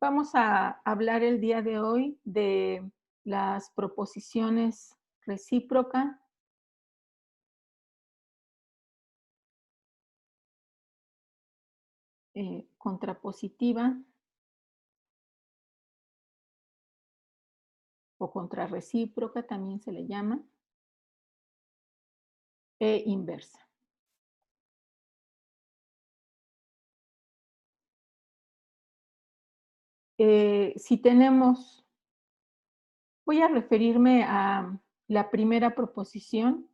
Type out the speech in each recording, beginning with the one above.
Vamos a hablar el día de hoy de las proposiciones recíproca, contrapositiva o contrarrecíproca, también se le llama, e inversa. Si tenemos, voy a referirme a la primera proposición,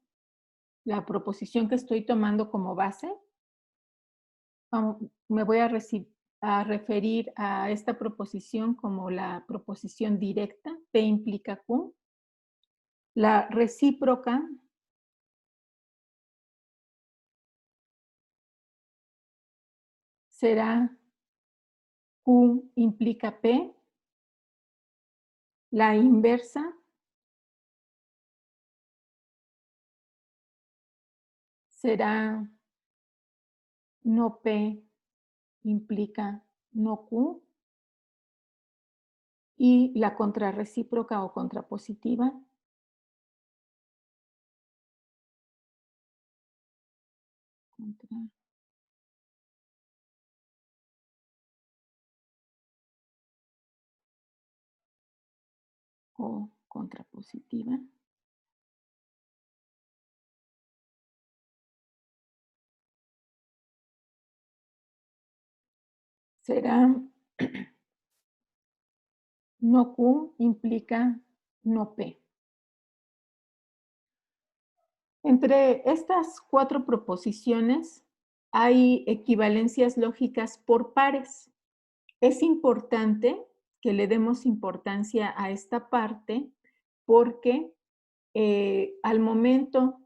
la proposición que estoy tomando como base. Me voy a referir a esta proposición como la proposición directa, P implica Q. La recíproca será Q implica P. La inversa será no P implica no Q. Y la contrarrecíproca o contrapositiva contra o contrapositiva será no Q implica no P. Entre estas 4 proposiciones hay equivalencias lógicas por pares. Es importante que le demos importancia a esta parte porque al momento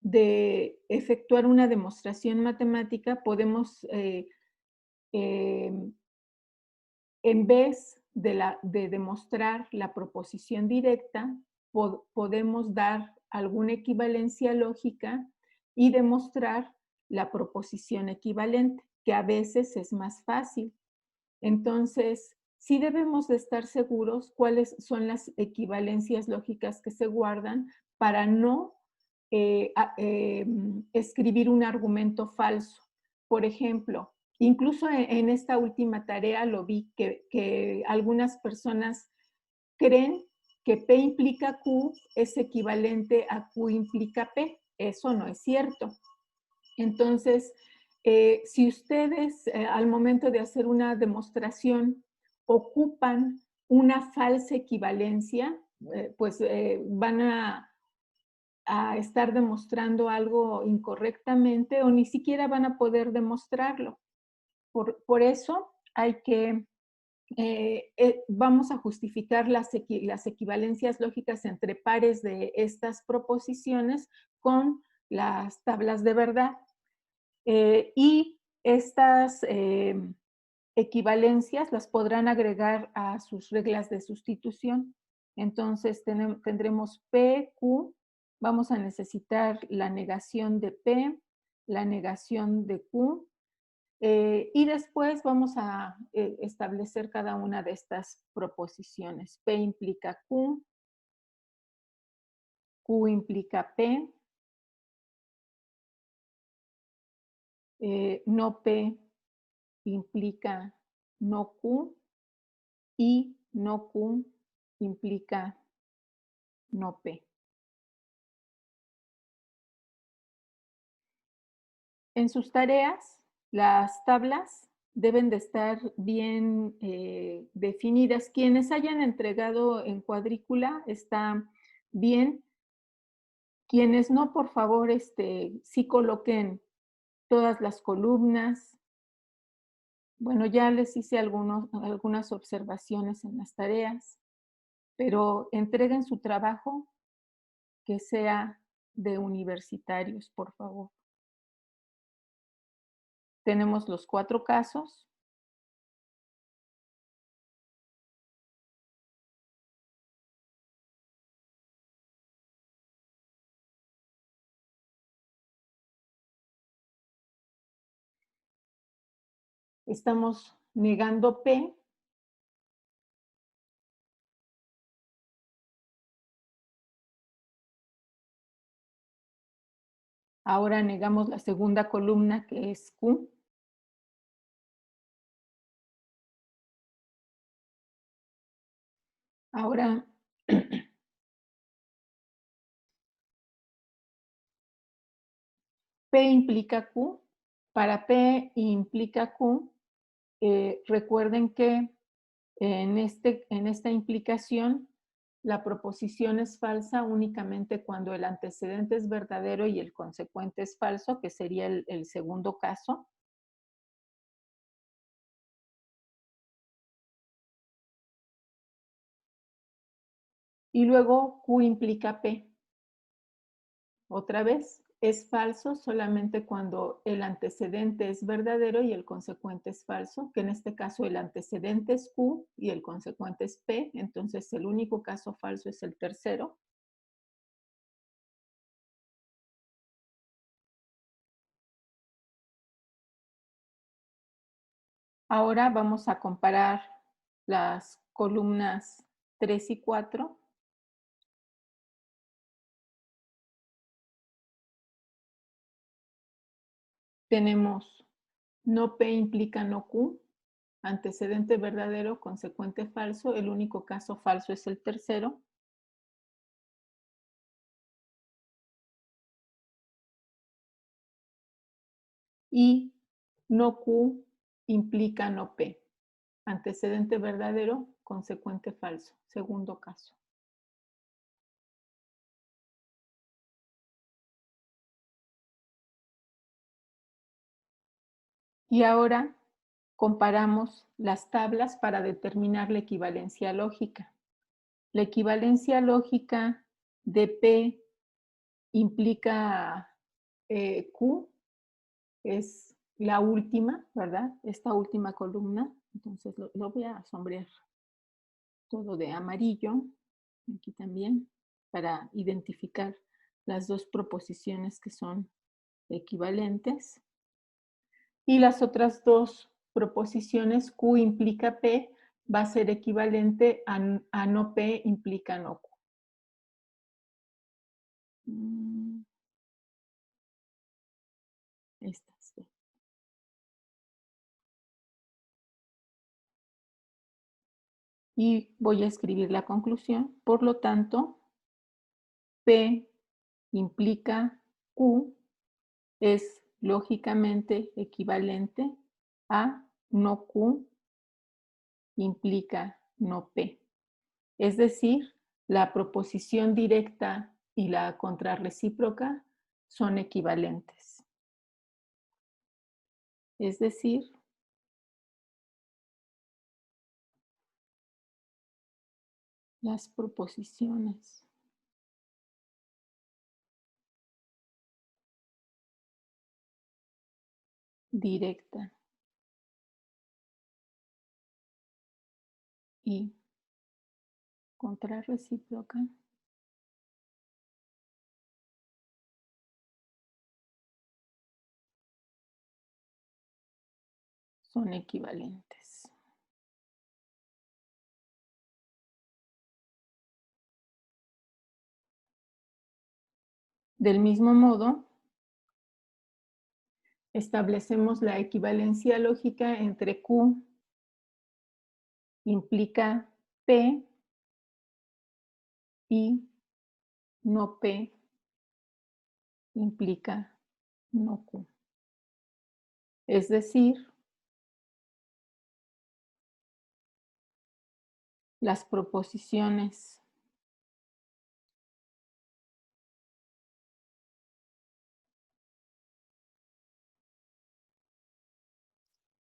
de efectuar una demostración matemática podemos, em, en vez de demostrar la proposición directa, podemos dar alguna equivalencia lógica y demostrar la proposición equivalente, que a veces es más fácil. Entonces, sí debemos de estar seguros cuáles son las equivalencias lógicas que se guardan para no escribir un argumento falso. Por ejemplo, incluso en esta última tarea lo vi que algunas personas creen que P implica Q es equivalente a Q implica P. Eso no es cierto. Entonces, si ustedes al momento de hacer una demostración ocupan una falsa equivalencia, pues van a estar demostrando algo incorrectamente o ni siquiera van a poder demostrarlo. Por eso hay que, vamos a justificar las equivalencias lógicas entre pares de estas proposiciones con las tablas de verdad. Y estas equivalencias las podrán agregar a sus reglas de sustitución. Entonces tendremos P, Q, vamos a necesitar la negación de P, la negación de Q, y después vamos a establecer cada una de estas proposiciones. P implica Q, Q implica P, no P implica no Q y no Q implica no P. En sus tareas, las tablas deben de estar bien definidas. Quienes hayan entregado en cuadrícula está bien. Quienes no, por favor, sí coloquen todas las columnas. Bueno, ya les hice algunas observaciones en las tareas, pero entreguen su trabajo que sea de universitarios, por favor. Tenemos los 4 casos. Estamos negando P Ahora negamos la segunda columna, que es Q. Ahora, P implica Q. Para P implica Q, recuerden que en esta implicación, la proposición es falsa únicamente cuando el antecedente es verdadero y el consecuente es falso, que sería el segundo caso. Y luego Q implica P. Otra vez, es falso solamente cuando el antecedente es verdadero y el consecuente es falso, que en este caso el antecedente es Q y el consecuente es P, entonces el único caso falso es el tercero. Ahora vamos a comparar las columnas 3 y 4. Tenemos no P implica no Q, antecedente verdadero, consecuente falso, el único caso falso es el tercero. Y no Q implica no P, antecedente verdadero, consecuente falso, segundo caso. Y ahora comparamos las tablas para determinar la equivalencia lógica. La equivalencia lógica de P implica Q, es la última, ¿verdad? Esta última columna. Entonces lo voy a sombrear todo de amarillo, aquí también, para identificar las dos proposiciones que son equivalentes. Y las otras dos proposiciones, Q implica P, va a ser equivalente a no P implica no Q. Estas. Y voy a escribir la conclusión. Por lo tanto, P implica Q es lógicamente equivalente a no Q implica no P. Es decir, la proposición directa y la contrarrecíproca son equivalentes. Es decir, las proposiciones directa y contrarrecíproca son equivalentes. Del mismo modo, establecemos la equivalencia lógica entre Q implica P y no P implica no Q. Es decir, las proposiciones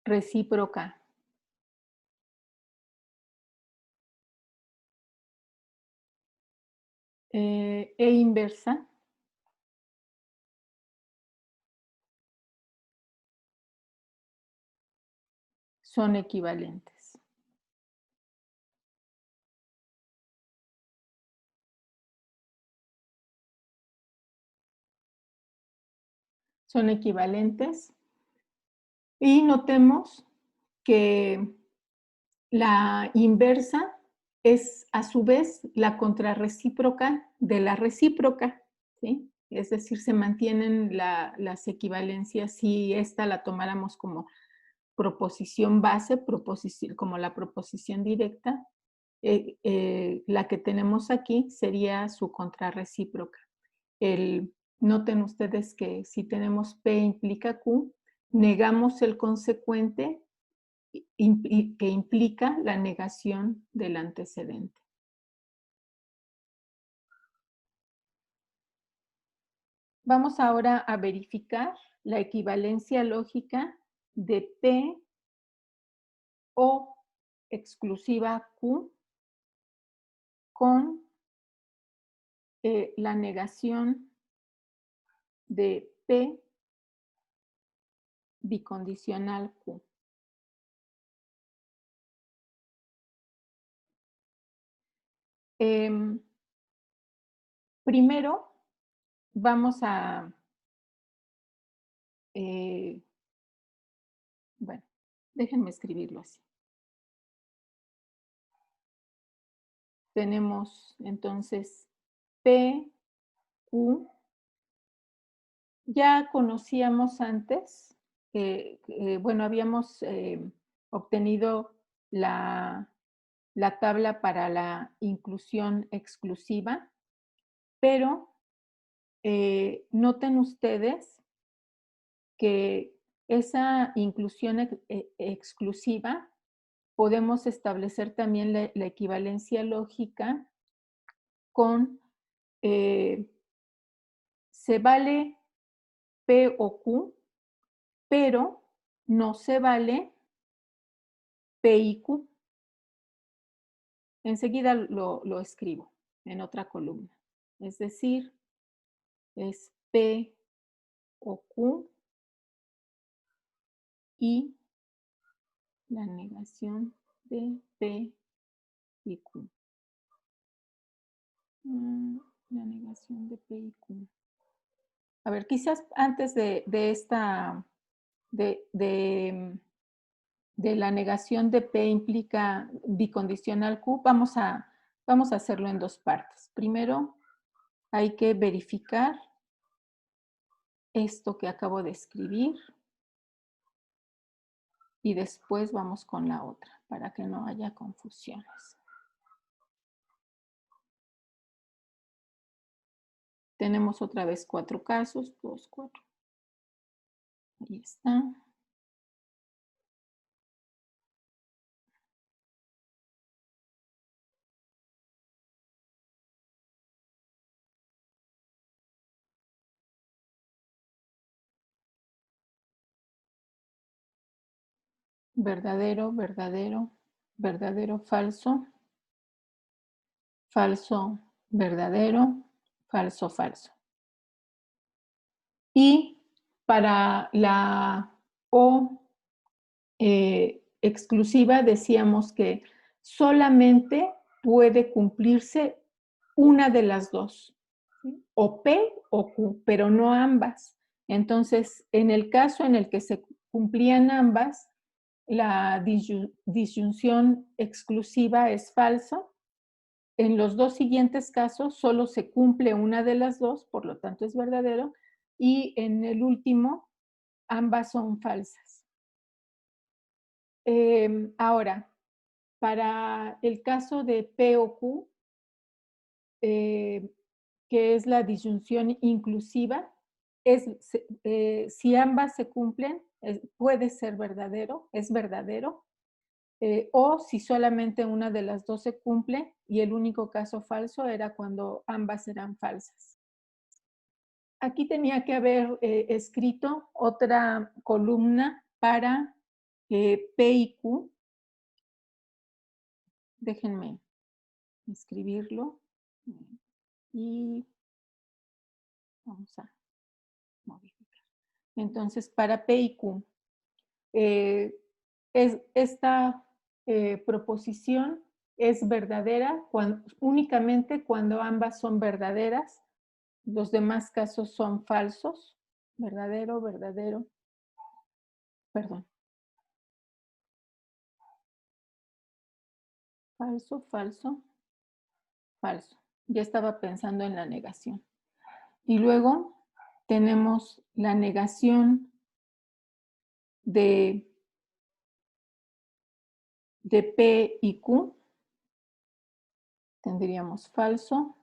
recíproca e inversa son equivalentes. Son equivalentes y notemos que la inversa es a su vez la contrarrecíproca de la recíproca, ¿sí? es decir, se mantienen las equivalencias si esta la tomáramos como proposición base, como la proposición directa, la que tenemos aquí sería su contrarrecíproca. Noten ustedes que si tenemos P implica Q, negamos el consecuente que implica la negación del antecedente. Vamos ahora a verificar la equivalencia lógica de P o exclusiva Q con la negación de P bicondicional Q. Primero vamos a, bueno, déjenme escribirlo así. Tenemos entonces P, Q. Ya conocíamos antes, bueno, habíamos obtenido la tabla para la inclusión exclusiva, pero noten ustedes que esa inclusión exclusiva podemos establecer también la equivalencia lógica con se vale P o Q, pero no se vale P y Q. Enseguida lo escribo en otra columna. Es decir, es P o Q y la negación de P y Q. La negación de P y Q. A ver, quizás antes de esta, de la negación de P implica bicondicional Q, vamos a hacerlo en dos partes. Primero, hay que verificar esto que acabo de escribir y después vamos con la otra para que no haya confusiones. Tenemos otra vez 4 casos, 2, 4. Ahí está. Verdadero, verdadero, verdadero, falso, falso, verdadero, falso, falso. Y para la O exclusiva decíamos que solamente puede cumplirse una de las dos, ¿sí? O P o Q, pero no ambas. Entonces, en el caso en el que se cumplían ambas, la disyunción exclusiva es falsa. En los dos siguientes casos solo se cumple una de las dos, por lo tanto es verdadero, y en el último ambas son falsas. Ahora, para el caso de P o Q, que es la disyunción inclusiva, si ambas se cumplen, puede ser verdadero, es verdadero, o si solamente una de las dos se cumple y el único caso falso era cuando ambas eran falsas. Aquí tenía que haber escrito otra columna para P y Q. Déjenme escribirlo y vamos a modificar. Entonces, para P y Q, esta proposición es verdadera únicamente cuando ambas son verdaderas. Los demás casos son falsos. Verdadero, verdadero. Perdón. Falso, falso, falso. Ya estaba pensando en la negación. Y luego tenemos la negación de P y Q. Tendríamos falso,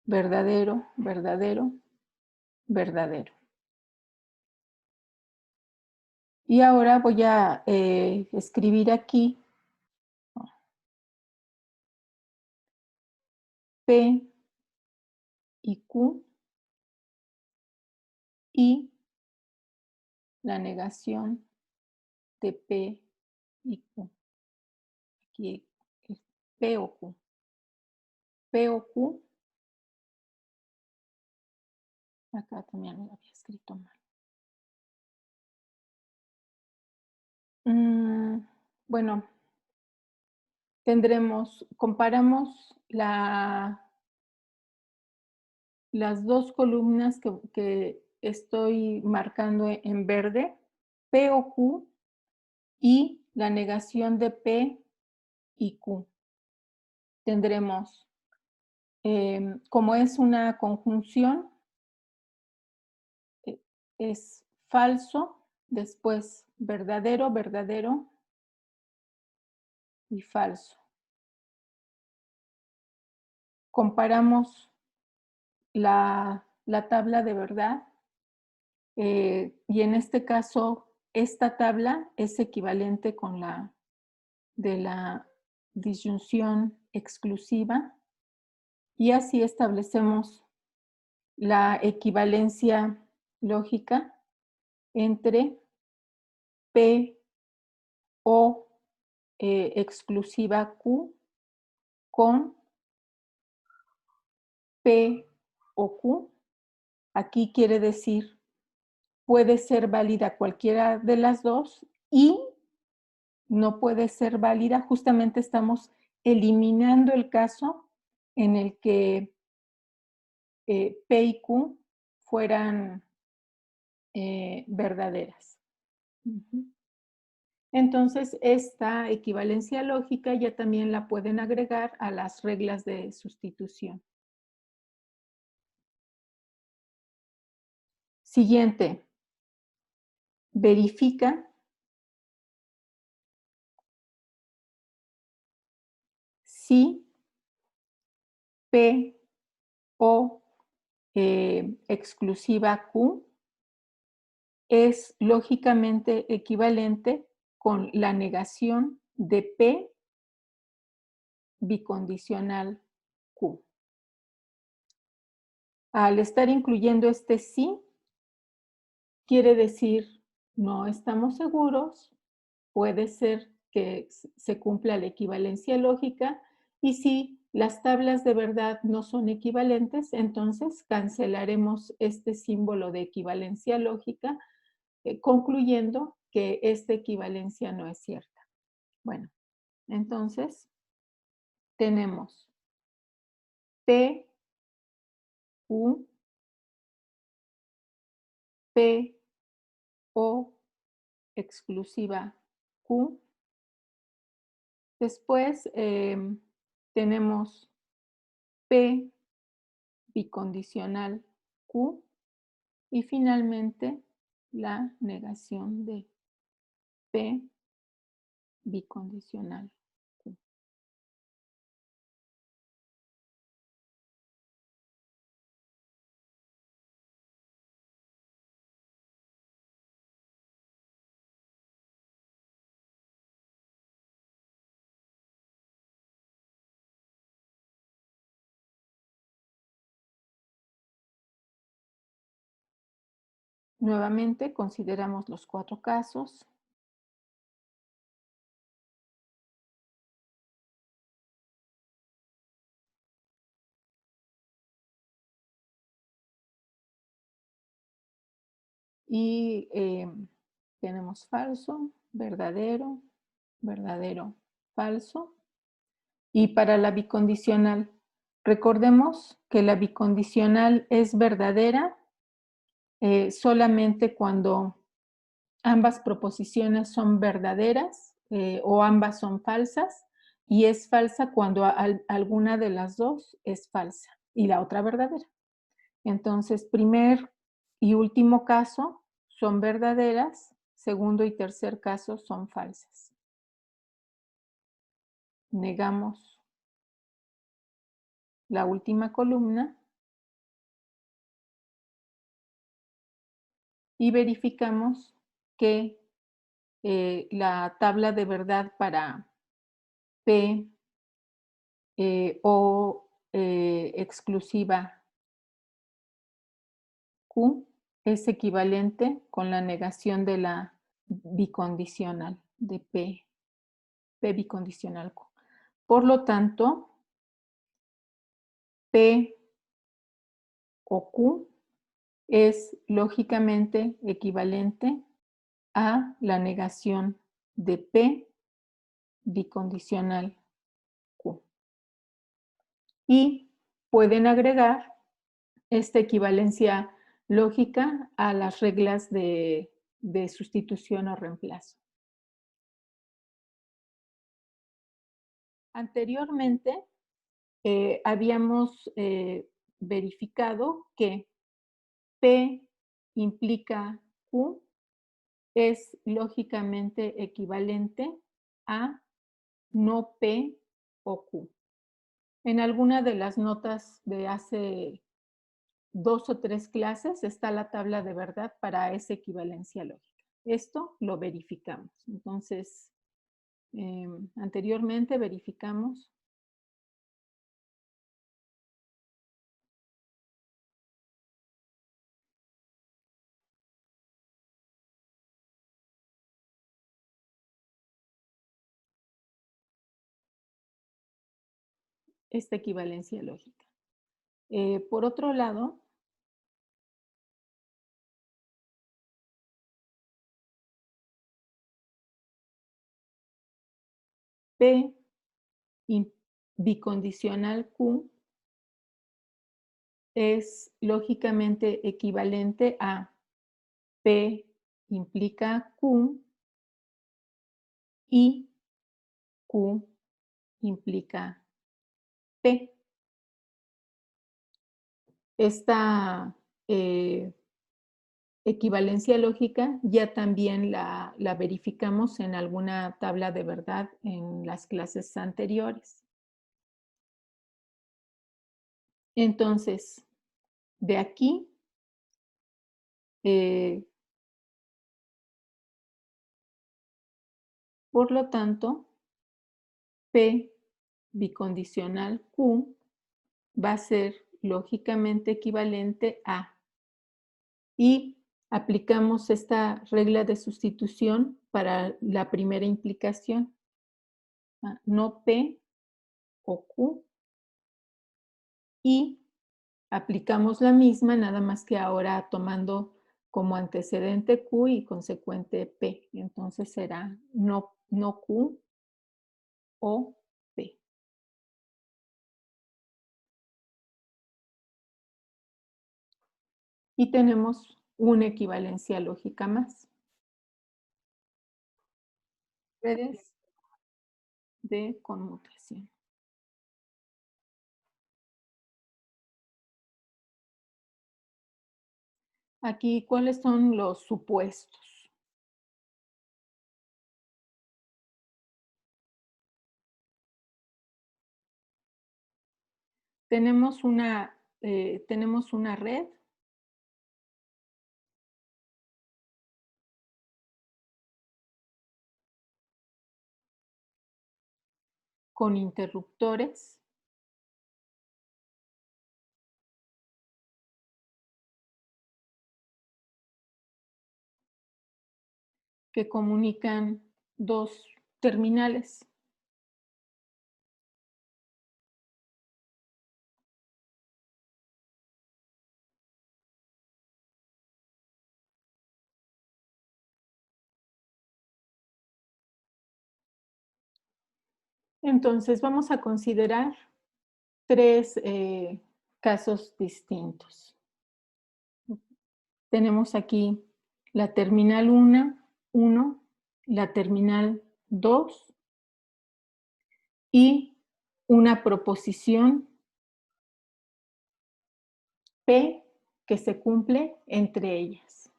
verdadero, verdadero, verdadero. Y ahora voy a escribir aquí P y Q y la negación de P y Q. Aquí es P o Q. P o Q. Acá también lo había escrito mal. Bueno, comparamos las dos columnas que estoy marcando en verde, P o Q, y la negación de P y Q. Tendremos, como es una conjunción, es falso, después verdadero, verdadero y falso. Comparamos la tabla de verdad y en este caso esta tabla es equivalente con la de la disyunción exclusiva y así establecemos la equivalencia lógica entre P o exclusiva Q con P o Q. Aquí quiere decir, puede ser válida cualquiera de las dos y no puede ser válida. Justamente estamos eliminando el caso en el que P y Q fueran verdaderas. Entonces, esta equivalencia lógica ya también la pueden agregar a las reglas de sustitución. Siguiente, verifica si P o exclusiva Q es lógicamente equivalente con la negación de P bicondicional Q. Al estar incluyendo este sí, quiere decir no estamos seguros, puede ser que se cumpla la equivalencia lógica y si las tablas de verdad no son equivalentes, entonces cancelaremos este símbolo de equivalencia lógica, concluyendo que esta equivalencia no es cierta. Bueno, entonces tenemos P, Q, P, O, exclusiva Q. Después tenemos P bicondicional Q y finalmente la negación de P bicondicional Q. Nuevamente consideramos los 4 casos. Y tenemos falso, verdadero, verdadero, falso. Y para la bicondicional, recordemos que la bicondicional es verdadera solamente cuando ambas proposiciones son verdaderas o ambas son falsas, y es falsa cuando alguna de las dos es falsa y la otra verdadera. Entonces, primer y último caso son verdaderas, segundo y tercer caso son falsas. Negamos la última columna y verificamos que la tabla de verdad para P o exclusiva Q es equivalente con la negación de la bicondicional de P bicondicional Q. Por lo tanto, P o Q es lógicamente equivalente a la negación de P bicondicional Q. Y pueden agregar esta equivalencia lógica a las reglas de sustitución o reemplazo. Anteriormente habíamos verificado que P implica Q es lógicamente equivalente a no P o Q. En alguna de las notas de hace 2 o 3 clases está la tabla de verdad para esa equivalencia lógica. Esto lo verificamos. Entonces, anteriormente verificamos esta equivalencia lógica. Por otro lado, P bicondicional Q es lógicamente equivalente a P implica Q y Q implica P. Esta equivalencia lógica ya también la verificamos en alguna tabla de verdad en las clases anteriores. Entonces, de aquí, por lo tanto, P bicondicional Q va a ser lógicamente equivalente a, y aplicamos esta regla de sustitución para la primera implicación, no P o Q, y aplicamos la misma, nada más que ahora tomando como antecedente Q y consecuente P. Entonces será no Q o P. Y tenemos una equivalencia lógica más. Redes de conmutación. Aquí, ¿cuáles son los supuestos? Tenemos una red con interruptores que comunican dos terminales. Entonces, vamos a considerar tres casos distintos. Tenemos aquí la terminal 1, la terminal 2 y una proposición P que se cumple entre ellas.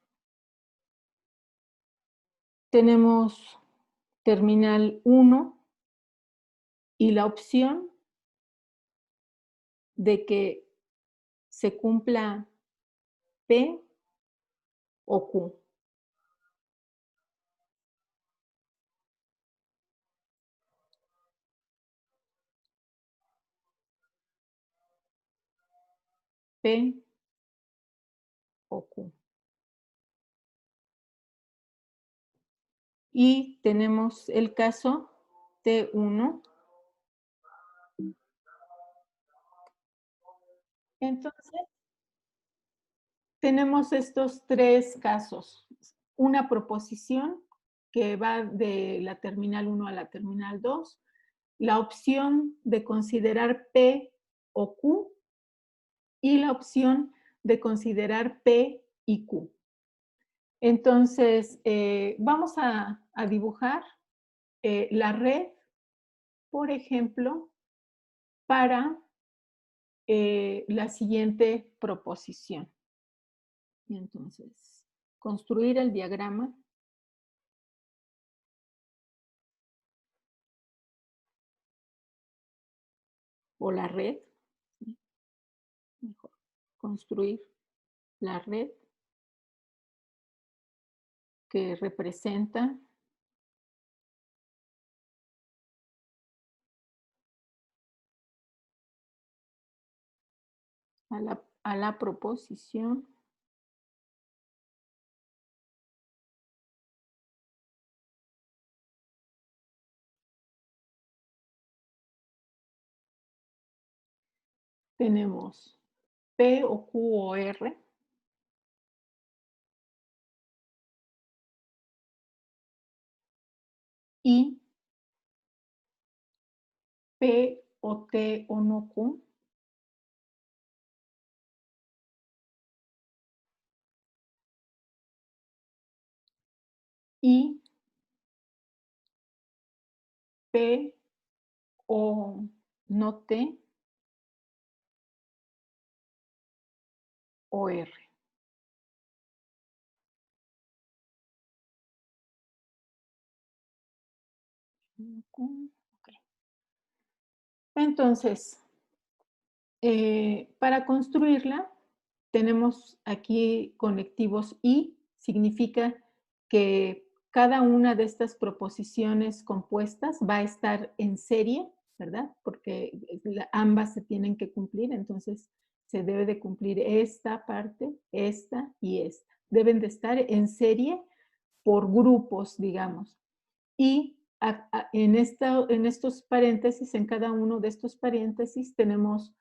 Tenemos terminal 1 y la opción de que se cumpla P o Q. P o Q. Y tenemos el caso T1. Entonces, tenemos estos 3 casos. Una proposición que va de la terminal 1 a la terminal 2, la opción de considerar P o Q y la opción de considerar P y Q. Entonces, vamos a dibujar la red, por ejemplo, para la siguiente proposición. Y entonces, construir el diagrama. O la red, ¿sí? Mejor, construir la red que representa a la proposición tenemos P o Q o R y P o T o no Q y P o no T o R. Okay. Entonces, para construirla, tenemos aquí conectivos y, significa que cada una de estas proposiciones compuestas va a estar en serie, ¿verdad? Porque ambas se tienen que cumplir, entonces se debe de cumplir esta parte, esta y esta. Deben de estar en serie por grupos, digamos. Y en estos paréntesis, en cada uno de estos paréntesis, tenemos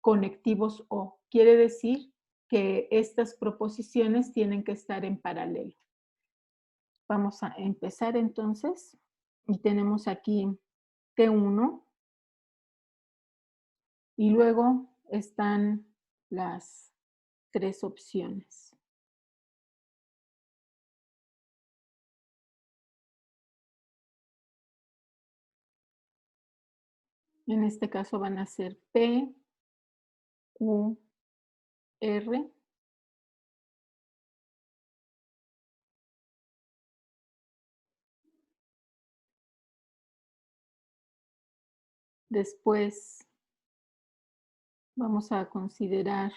conectivos o. Quiere decir que estas proposiciones tienen que estar en paralelo. Vamos a empezar entonces. Y tenemos aquí T1. Y luego están las 3 opciones. En este caso van a ser P, Q, R. Después vamos a considerar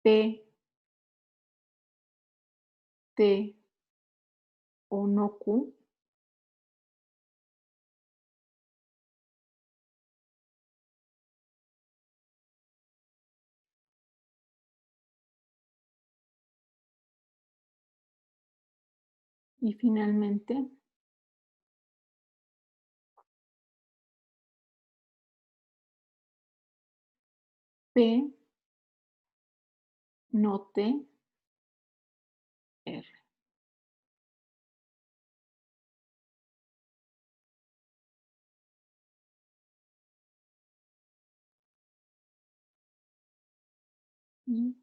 P, T o no Q. Y finalmente, P, no T, R. Y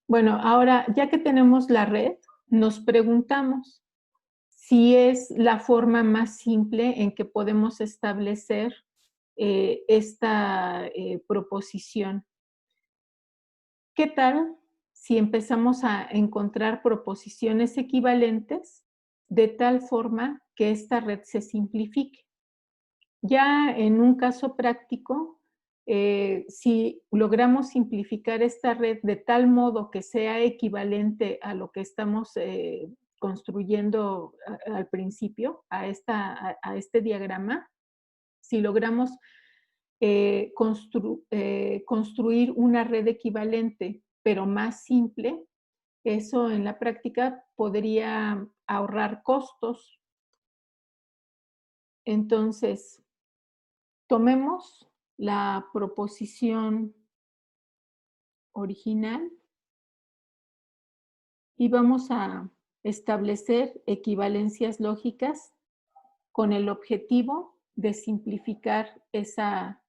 bueno, ahora ya que tenemos la red, nos preguntamos si es la forma más simple en que podemos establecer esta proposición. ¿Qué tal si empezamos a encontrar proposiciones equivalentes de tal forma que esta red se simplifique? Ya en un caso práctico, si logramos simplificar esta red de tal modo que sea equivalente a lo que estamos construyendo al principio, a este diagrama, si logramos construir una red equivalente, pero más simple, eso en la práctica podría ahorrar costos. Entonces, tomemos la proposición original y vamos a establecer equivalencias lógicas con el objetivo de simplificar esta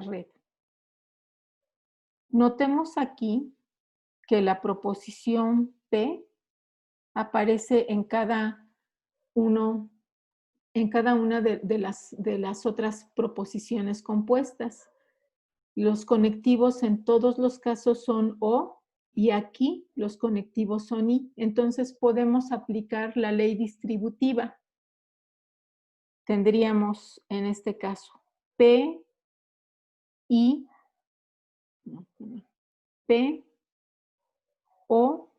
red. Notemos aquí que la proposición P aparece en cada una de las otras proposiciones compuestas. Los conectivos en todos los casos son O y aquí los conectivos son I. Entonces podemos aplicar la ley distributiva. Tendríamos en este caso P, I, P, O,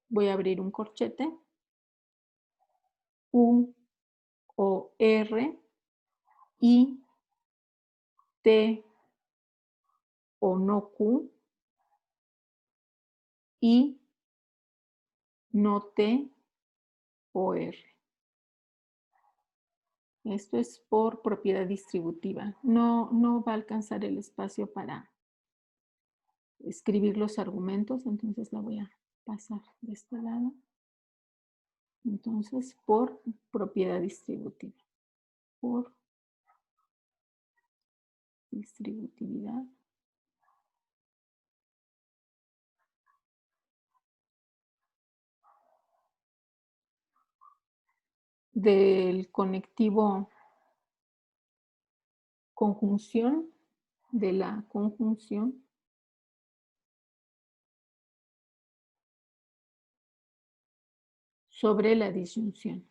voy a abrir un corchete, U, O, R, I, T, O, no Q, I, no T, O, R. Esto es por propiedad distributiva. No va a alcanzar el espacio para escribir los argumentos, entonces la voy a pasar de este lado. Entonces, por propiedad distributiva. Por distributividad. Del conectivo conjunción, de la conjunción sobre la disyunción.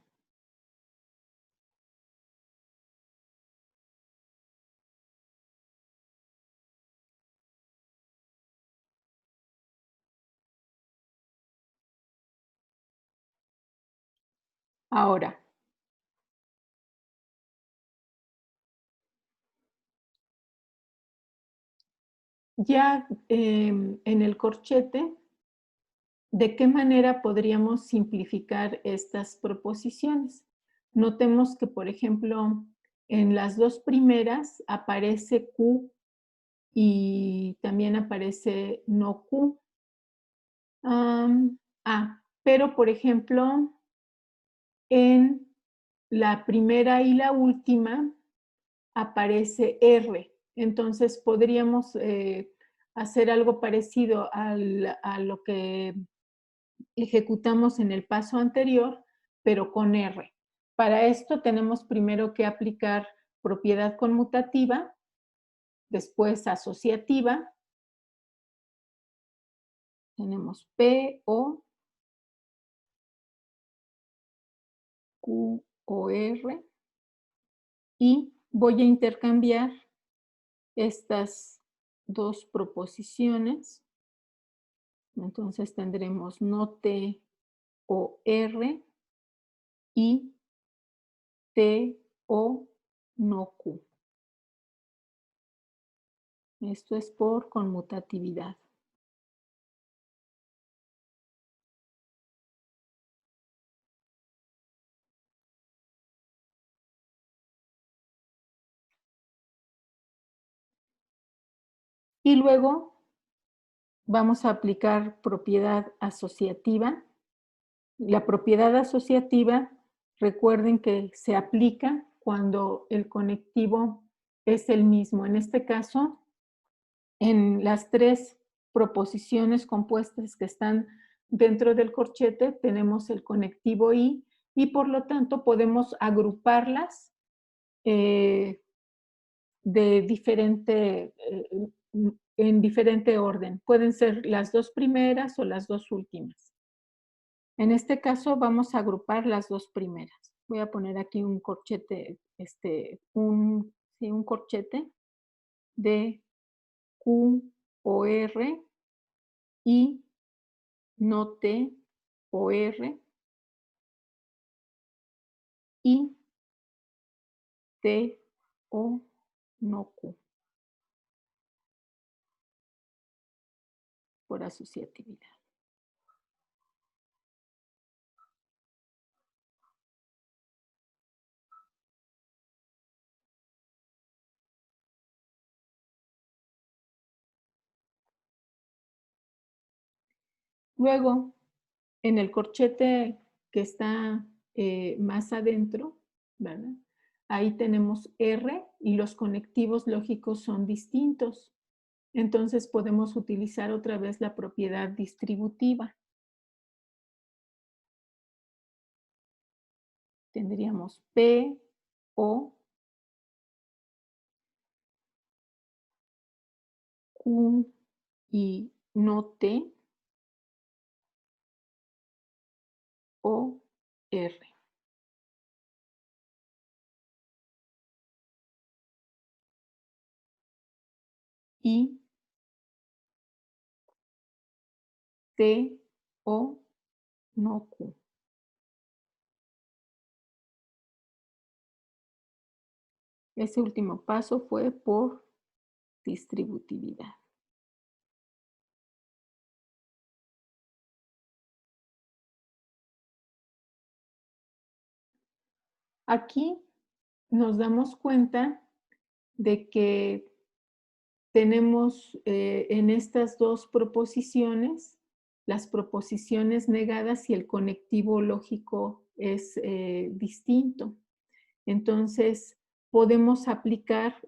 Ahora, ya en el corchete, ¿de qué manera podríamos simplificar estas proposiciones? Notemos que, por ejemplo, en las dos primeras aparece Q y también aparece no Q. Pero, por ejemplo, en la primera y la última aparece R. Entonces, podríamos hacer algo parecido a lo que ejecutamos en el paso anterior, pero con R. Para esto tenemos primero que aplicar propiedad conmutativa, después asociativa. Tenemos P, O, Q, O, R. Y voy a intercambiar estas dos proposiciones. Entonces tendremos no T, O, R y T, O, no Q. Esto es por conmutatividad. Y luego vamos a aplicar propiedad asociativa. La propiedad asociativa, recuerden que se aplica cuando el conectivo es el mismo. En este caso, en las tres proposiciones compuestas que están dentro del corchete tenemos el conectivo y por lo tanto podemos agruparlas de diferente, en diferente orden. Pueden ser las dos primeras o las dos últimas. En este caso vamos a agrupar las dos primeras. Voy a poner aquí un corchete, un corchete de Q o R y no T o R y T o no Q por asociatividad. Luego, en el corchete que está más adentro, ¿verdad? Ahí tenemos R y los conectivos lógicos son distintos. Entonces podemos utilizar otra vez la propiedad distributiva. Tendríamos P, O, Q y no T, O, R. Y T, O, no Q. Ese último paso fue por distributividad. Aquí nos damos cuenta de que tenemos en estas dos proposiciones, las proposiciones negadas y el conectivo lógico es distinto. Entonces, podemos aplicar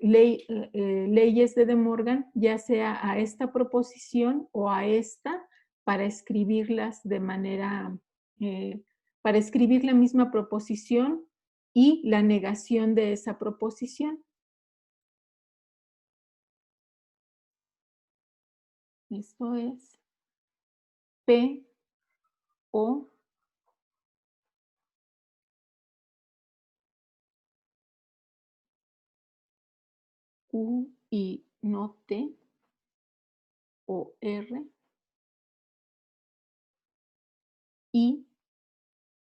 leyes de De Morgan, ya sea a esta proposición o a esta, para escribirlas de manera, para escribir la misma proposición y la negación de esa proposición. Esto es P, O, Q y no T, o R, y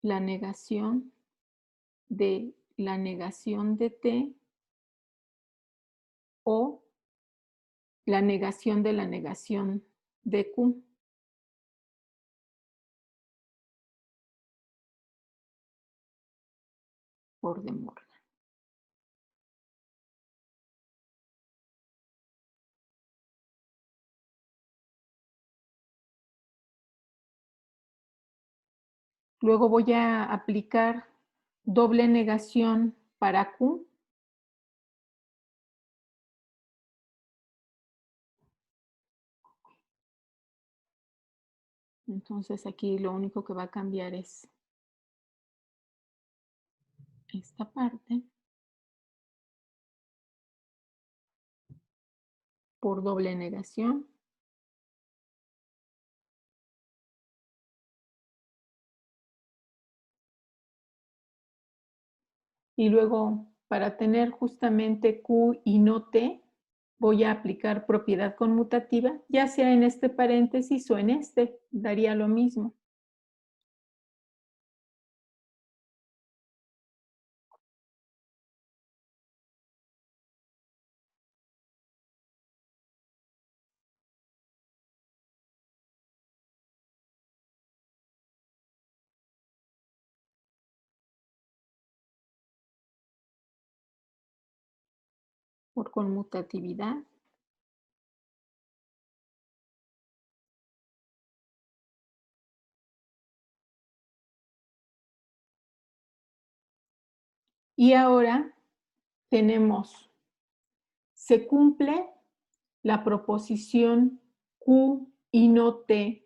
la negación de T o la negación de Q. Por De Morgan. Luego voy a aplicar doble negación para Q. Entonces aquí lo único que va a cambiar es esta parte por doble negación. Y luego, para tener justamente Q y no T, voy a aplicar propiedad conmutativa, ya sea en este paréntesis o en este, daría lo mismo. Por conmutatividad. Y ahora tenemos, se cumple la proposición Q y no T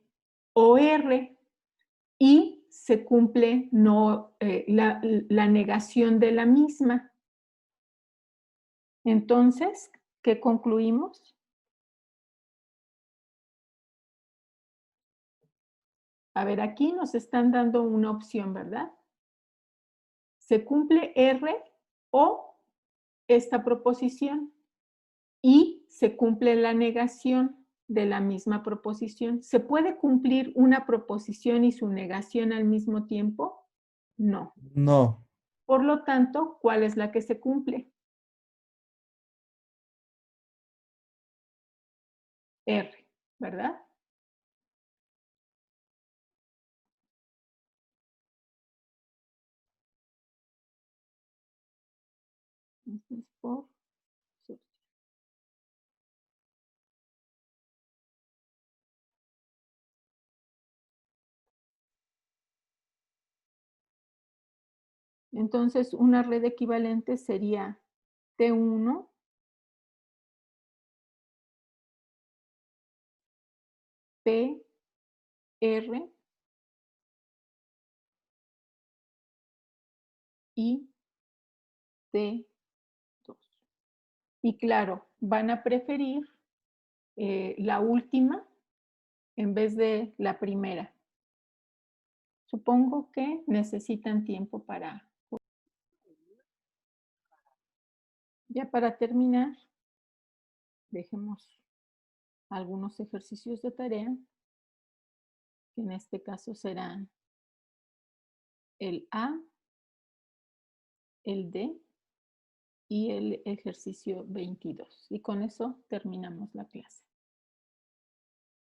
o R, y se cumple la negación de la misma. Entonces, ¿qué concluimos? A ver, aquí nos están dando una opción, ¿verdad? Se cumple R o esta proposición y se cumple la negación de la misma proposición. ¿Se puede cumplir una proposición y su negación al mismo tiempo? No. No. Por lo tanto, ¿cuál es la que se cumple? R, ¿verdad? Entonces, una red equivalente sería T1, P, R y T2. Y claro, van a preferir la última en vez de la primera. Supongo que necesitan tiempo para... Ya para terminar, dejemos algunos ejercicios de tarea, que en este caso serán el A, el D y el ejercicio 22. Y con eso terminamos la clase.